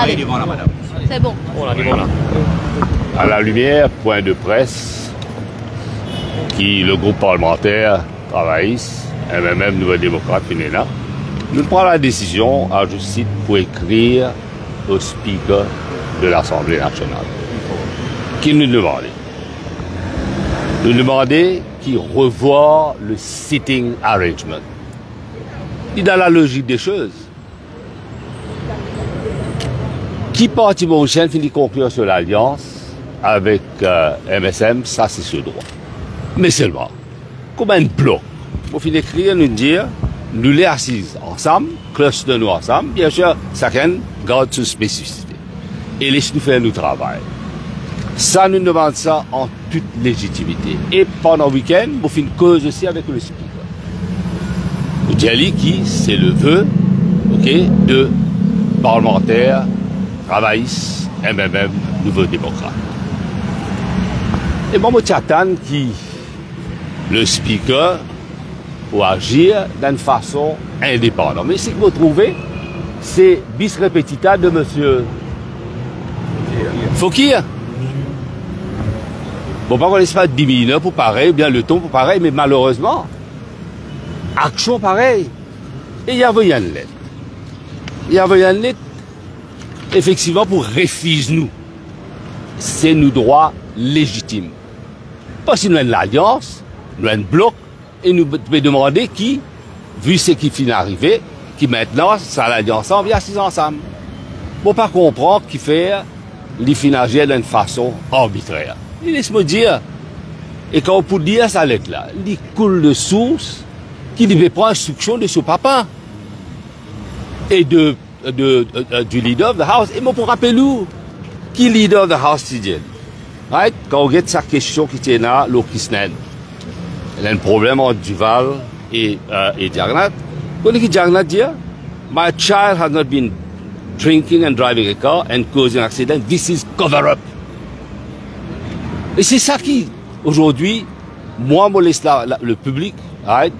Allez, c'est bon. Voilà. À la lumière, point de presse, qui le groupe parlementaire travailliste, MMM Nouvelle Démocrate, FINENA, nous prenons la décision, je cite, pour écrire au speaker de l'Assemblée nationale, qui nous demandait. Nous demandait qu'il revoie le sitting arrangement. Et dans la logique des choses, qui parti mauricien finit conclure sur l'alliance avec MSM, ça c'est ce droit. Mais seulement, comme un bloc, pour finir écrire, nous dire, nous les assises ensemble, cluster nous ensemble, bien sûr, chacun garde sa spécificité. Et laisse nous faire notre travail. Ça nous demande ça en toute légitimité. Et pendant le week-end, vous faites une cause aussi avec le speaker. Vous dites qui, c'est le vœu, de parlementaires, travaillistes, MMM, Nouveau Démocrate. Et moi, je t'attends qui, le speaker, pour agir d'une façon indépendante. Mais ce que vous trouvez, c'est bis repetita de M. Fokir. Bon, pas qu'on laisse pas 10 minutes pour pareil, ou bien le ton pour pareil, mais malheureusement, action pareil. Et il y avait une lettre. Il y avait une lettre, effectivement, pour refuser nous. C'est nos droits légitimes. Parce que nous avons l'alliance, nous avons un bloc, et nous devons demander qui, vu ce qui finit d'arriver, qui maintenant, ça l'alliance ensemble, vient assis ensemble. Bon, pas comprendre qui fait les financiers d'une façon arbitraire. Laisse-moi dire, et quand on peut dire ça lettre-là, il coule de source qui devait prendre instruction de son papa et du leader of the house. Et moi, pour rappeler nous, qui leader of the house, c'est dit, right? Quand on regarde sa question qui tient là, l'Okisnen, il y a un problème entre Duval et Jagannath. Vous voyez que Jagannath dit, my child has not been drinking and driving a car and causing an accident. This is cover-up. Et c'est ça qui, aujourd'hui, moi, me laisse le public, right,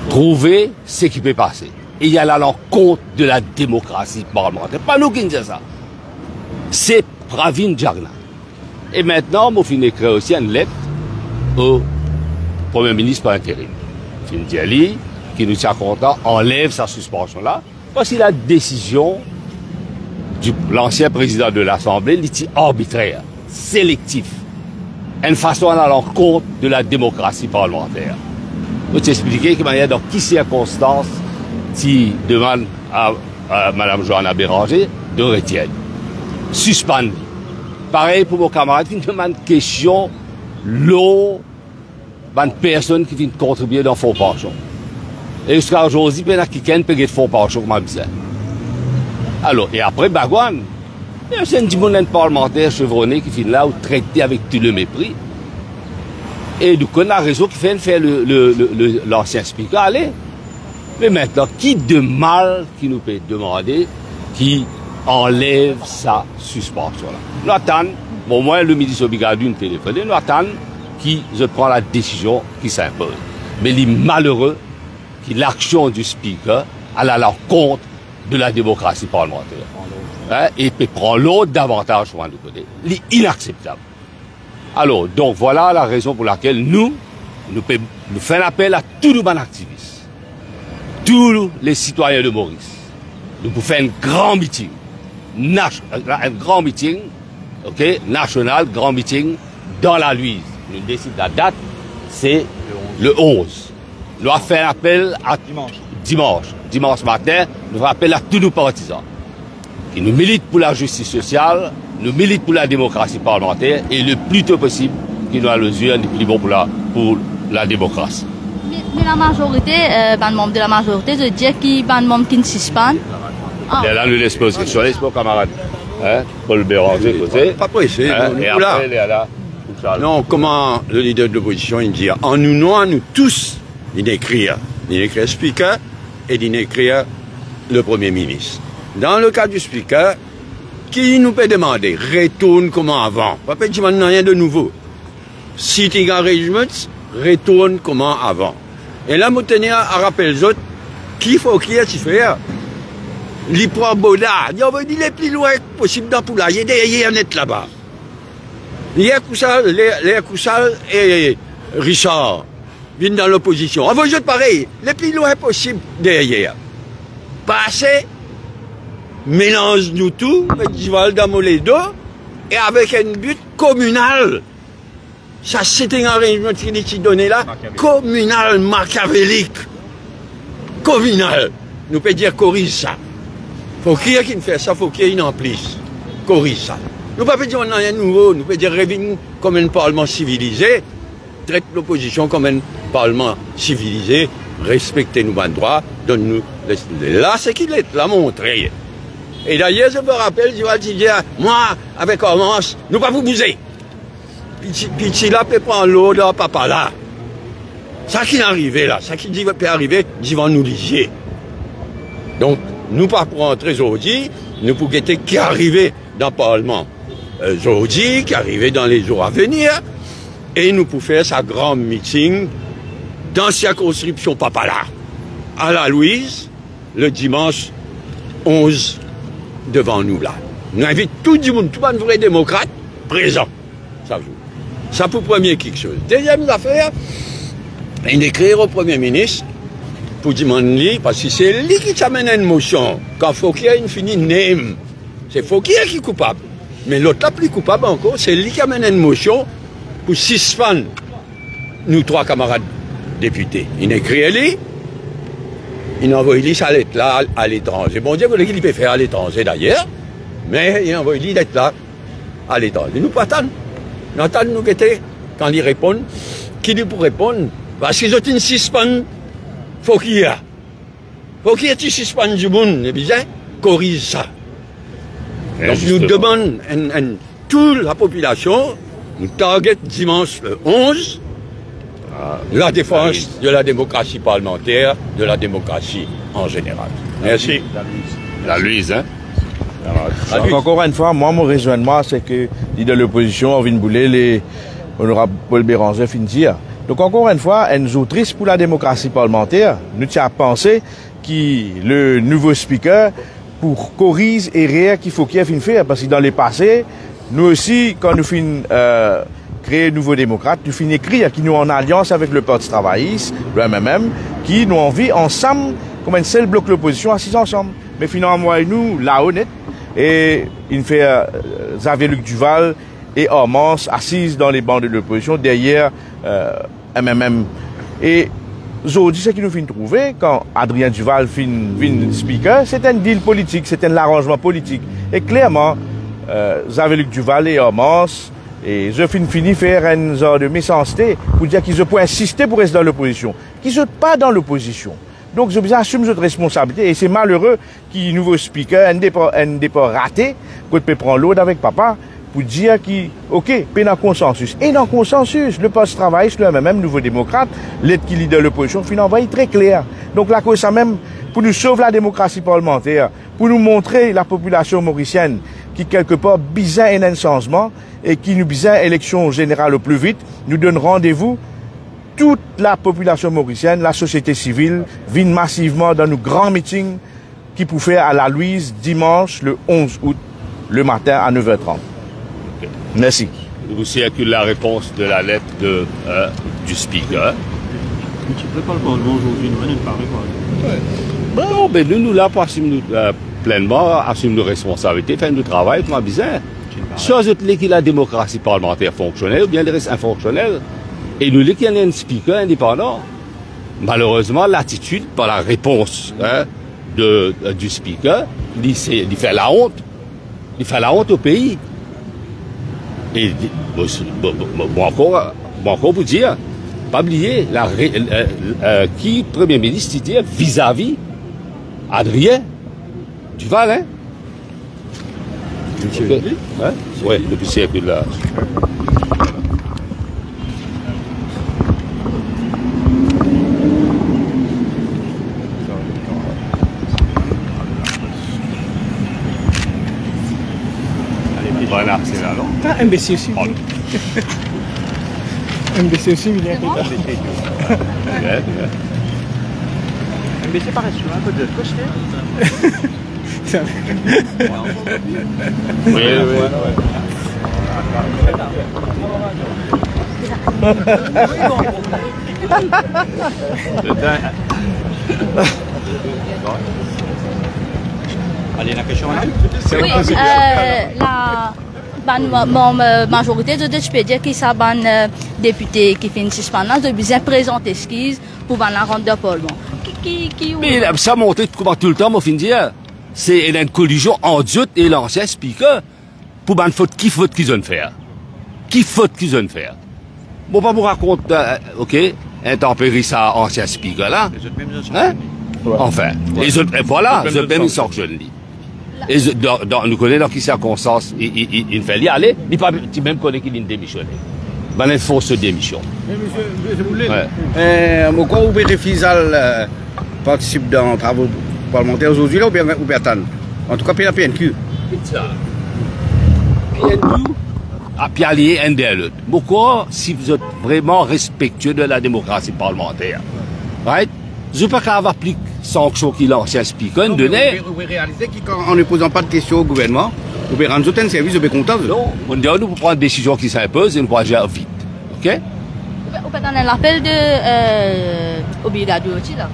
trouver ce qui peut passer. Et il y a là l'encontre de la démocratie parlementaire. Pas nous qui disons ça. C'est Pravin Jagannath. Et maintenant, moi, je écrire aussi une lettre au Premier ministre par intérim. Findiali, qui nous tient content, enlève sa suspension là, parce que la décision de l'ancien président de l'Assemblée est arbitraire, sélectif, une façon à l'encontre de la démocratie parlementaire. Je vais t'expliquer comment il y a dans quelles circonstances tu demandes à Mme Johanna Béranger de retirer. Suspendu. Pareil pour mon camarade qui me demande question, l'eau, une personne qui vient contribuer dans le fonds pension. Et jusqu'à aujourd'hui, il y a quelqu'un qui peut faire fonds pension, comme je disais. Alors, et après, Bagouane, c'est un petit monde parlementaire chevronné qui vient là, ou traité avec tout le mépris. Et du coup, on a raison qui fait faire l'ancien speaker, allez. Mais maintenant, qui de mal qui nous peut demander qui enlève sa suspension-là? Nous attendons, au moins le ministre Obigadou nous téléphone, nous attendons qui prend la décision qui s'impose. Mais il est malheureux que l'action du speaker à l'encontre de la démocratie parlementaire. Et peut prendre l'autre davantage sur un côté. C'est inacceptable. Alors, donc voilà la raison pour laquelle nous faisons appel à tous les activistes, tous les citoyens de Maurice. Nous pouvons faire un grand meeting, national, grand meeting dans la Louise. Nous décidons la date, c'est le 11. Nous avons fait un appel à dimanche matin, nous faisons appel à tous nos partisans qui nous militent pour la justice sociale, nous militent pour la démocratie parlementaire et le plus tôt possible qui nous a le yeux le plus bon pour la démocratie. Mais la majorité, les membres de la majorité, je dis qu'il y a des membres qui ne suspendent. Là, nous laissons poser question, laissons camarade. Paul Béranger, côté. Pas pressé. Et après, il y a là. Non, comment le leader de l'opposition, il dit, en nous tous, il écrire speaker et il écrire le Premier ministre. Dans le cas du speaker, qui nous peut demander, retourne comme avant. Pas peut dire rien de nouveau. Sitting arrangements, retourne comme avant. Et là, je tenais à rappeler les autres, qu'il faut qu'il y ait faire. il prend Boda, il envoie les plus loin possible dans Poulailler, il y a net là-bas. Léa Coussal et Richard viennent dans l'opposition. On va juste pareil, les plus loin possible derrière. Passer, mélange-nous tout, mettre du val dans les deux, et avec un but communal. Ça, c'est un arrangement qui est donné là, communal, machiavélique. Communal. Nous pouvons dire corrige ça. Faut qu'il y ait qui fait ça, faut qu'il y ait une en plus. Corrige ça. Nous ne pouvons pas dire on a rien de nouveau, nous pouvons dire revenons comme un parlement civilisé, traite l'opposition comme un parlement civilisé, respectez nos droits, donne-nous. Là, c'est qu'il est là montré. Et d'ailleurs, je me rappelle, je vais dire, moi, avec Hormance, nous ne pouvons pas vous bouger. Puis si là, peut prendre l'eau là, papa là. Ça qui est arrivé là, ça qui peut arriver, ils vont nous lier. Donc, nous pas pour entrer aujourd'hui, nous pour guetter qui est arrivé dans le Parlement aujourd'hui, qui est arrivé dans les jours à venir, et nous pour faire sa grand meeting dans la circonscription papa là, à la Louise, le dimanche 11 devant nous là. Nous invitons tout le monde, tout le vrai démocrate, présent. Ça pour premier quelque chose. Deuxième affaire, il écrire au Premier ministre pour demander, parce que c'est lui qui t'amène une motion. Quand Fouquier a fini name, c'est Fouquier qui est coupable. Mais l'autre la plus coupable encore, c'est lui qui amène une motion pour suspendre nous trois camarades députés. Il écrit à lui, il envoie lui sa lettre là à l'étranger. Bon Dieu, qu'il peut faire à l'étranger d'ailleurs, mais il envoie lui d'être là à l'étranger. Nous pas attendre. Nous attendons nous guetter quand il répond. Qui dit pour répondre? Parce qu'ils ont une suspend. Faut qu'il y ait. Faut qu'il y ait une suspend du monde. Et bien, corrige ça. Donc nous demandons toute la population, nous target dimanche le 11, la défense de la démocratie parlementaire, de la démocratie en général. Merci. La Louise, hein? Donc, encore une fois, moi, mon raisonnement, c'est que de l'opposition, on vient de bouler les honorables Paul Béranger fin dire. Donc, encore une fois, une autrice pour la démocratie parlementaire, nous tient à penser que le nouveau speaker, pour corriger et rire qu'il faut qu'il ait faire, parce que dans les passés, nous aussi, quand nous finissons créer nouveau démocrate, nous finissons écrire qui nous en alliance avec le Parti travailliste, le MMM, qui nous envie ensemble, comme un seul bloc l'opposition, assis ensemble. Mais finalement, nous, là, honnête, et il fait Xavier-Luc Duval et Hormance assises dans les bancs de l'opposition derrière MMM. Et aujourd'hui, ce qui nous fait trouver, quand Adrien Duval vient speaker, c'est un deal politique, c'est un arrangement politique. Et clairement, Xavier-Luc Duval et Hormance, et je finis faire une sorte de méchanceté pour dire qu'ils peuvent insister pour rester dans l'opposition, qu'ils ne sont pas dans l'opposition. Donc, je assume cette responsabilité et c'est malheureux qu'il y ait un nouveau speaker, un départ raté, qu'on peut prendre l'autre avec papa pour dire qu'il, ok, puis dans le consensus. Et dans le consensus, le Parti travailliste, le même nouveau démocrate, l'aide qui leader l'opposition, finalement, est très clair. Donc, la cause, ça même, pour nous sauver la démocratie parlementaire, pour nous montrer la population mauricienne qui, quelque part, besoin un changement et qui nous besoin élection générale au plus vite, nous donne rendez-vous. Toute la population mauricienne, la société civile, vient massivement dans nos grands meetings qui pour faire à la Louise dimanche le 11 août, le matin à 9h30. Okay. Merci. Je vous circule la réponse de la lettre du speaker. Tu ne peux pas le Parlement aujourd'hui, nous, ne parler pas. Non, mais nous là, pour assumer pleinement, assumer nos responsabilités, faire notre travail, tout bizarre. Chose que la démocratie parlementaire fonctionnelle ou bien les restes infonctionnels. Et nous, qu'il y a un speaker indépendant, malheureusement, l'attitude par la réponse du speaker, il fait la honte. Il fait la honte au pays. Et bon, encore pour dire, pas oublier, qui Premier ministre dit vis-à-vis Adrien Duval, hein? Oui, depuis ce siècle-là. Voilà, c'est là. Ah, MBC aussi. MBC aussi, il y a MBC paraît sur un peu de coaster. Allez, la question là. Oui, la majorité de je peux dire que ça ban député qui finit suspendance de bien présenter esquisse pour la rendre de Parlement. Mais ça montre comment tout le temps, moi, fin dire, c'est une collision entre eux et l'ancien speaker pour ban faute qui ont fait. Qui faute qu'ils ont fait. Bon, pas vous raconter, ok, intempérie ça ancien speaker là. Hein? Enfin, les autres, voilà, les autres même ils sanctionnent. Et nous connaissons dans quelles circonstances il fait y aller, il pas même connaît qu'il a démissionné. Ben, il faut se démission. Monsieur Boulay, pourquoi vous Fisal participe dans les travaux parlementaires aujourd'hui là ou bien attendre? En tout cas, puis la PNQ. PNQ a pialé NDLE. Pourquoi, si vous êtes vraiment respectueux de la démocratie parlementaire, right? Je ne peux pas avoir plus de sanctions qu'il l'ancien speaker donné. Vous pouvez réaliser qu'en ne posant pas de questions au gouvernement, vous pouvez rendre un service de content. Non, on dit nous pour prendre des décisions qui s'imposent et nous pouvons agir vite. Ok? Vous pouvez donner l'appel de Obligado aussi là.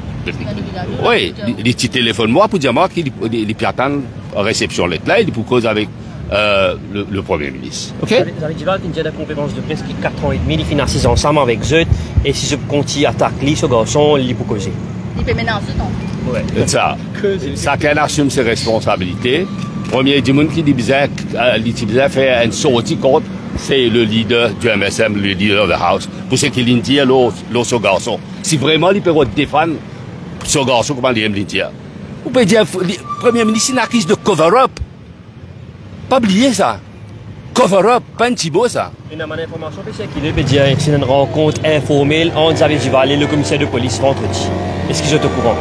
Oui, il petit téléphone moi pour dire moi qu'il peut attendre réception lettre là, il pour cause avec le Premier ministre. Ok? Vous avez dit qu'il y a des conférences de presse qui 4 ans et demi, ils finissent ensemble avec eux, et si je continue à attaquer ce garçon, il peut causer. Il peut maintenant ce temps. Oui, c'est ça. Chacun assume ses responsabilités. Premier du monde qui dit bien, il fait une sortie contre, c'est le leader du MSM, le leader de la House, pour ce qu'il dit à l'autre garçon. Si vraiment il peut défendre ce garçon, comment il aime dire. Vous pouvez dire, le Premier ministre, il a une crise de cover-up. Pas oublier ça. Cover-up, pas un petit beau ça. Une information, c'est qu'il veut dire que c'est une rencontre informelle entre Xavier Duval et le commissaire de police vendredi. Est-ce qu'ils sont au courant?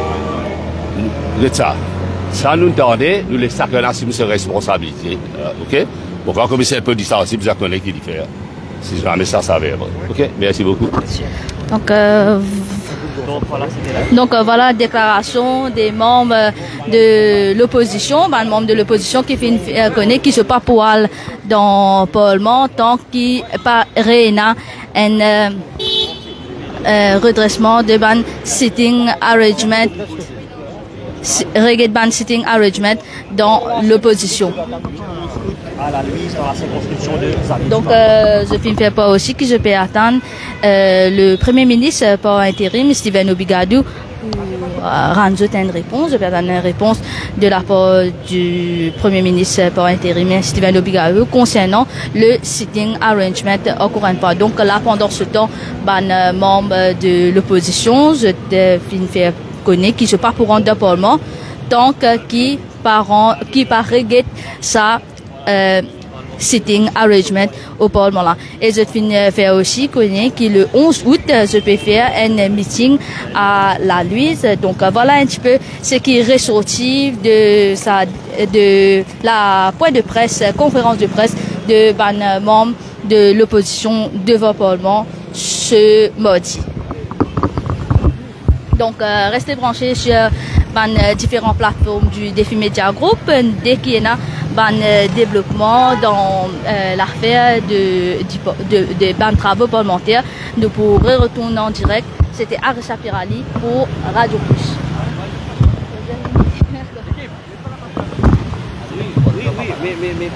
Vous êtes ça. Ça nous tendait, nous les chacun assume ses responsabilités. Ok? Bon, quand le commissaire peut dire ça aussi, vous connaissez qui dit faire. Si jamais ça s'avère. Ok? Merci beaucoup. Donc voilà la déclaration des membres de l'opposition, les membres de l'opposition qui connaît qui se pas pour aller dans le Parlement tant qu'il pas réuna un redressement de ban sitting arrangement dans l'opposition. À la mise dans la circonscription de donc, je ne fais pas aussi que je peux attendre le Premier ministre par intérim, Steven Obigadou, pour rendre une réponse. Je peux attendre une réponse de la part du Premier ministre par intérim, Steven Obigadou, concernant le sitting arrangement encore une fois. Donc là, pendant ce temps, les membres de l'opposition, je te fais connaître qui se part pour rendre le Parlement, tant qui paraît ça sitting arrangement au Parlement là. Et je fais aussi connaître que le 11 août, je peux faire un meeting à la Louise. Donc voilà un petit peu ce qui est ressorti de la point de presse, conférence de presse de membres de l'opposition devant le Parlement ce mardi. Donc restez branchés sur différentes plateformes du Défi Média Group dès qu'il y a un développement dans l'affaire de travaux parlementaires. Nous pourrons retourner en direct. C'était Arissa Pirali pour Radio Plus. Oui, mais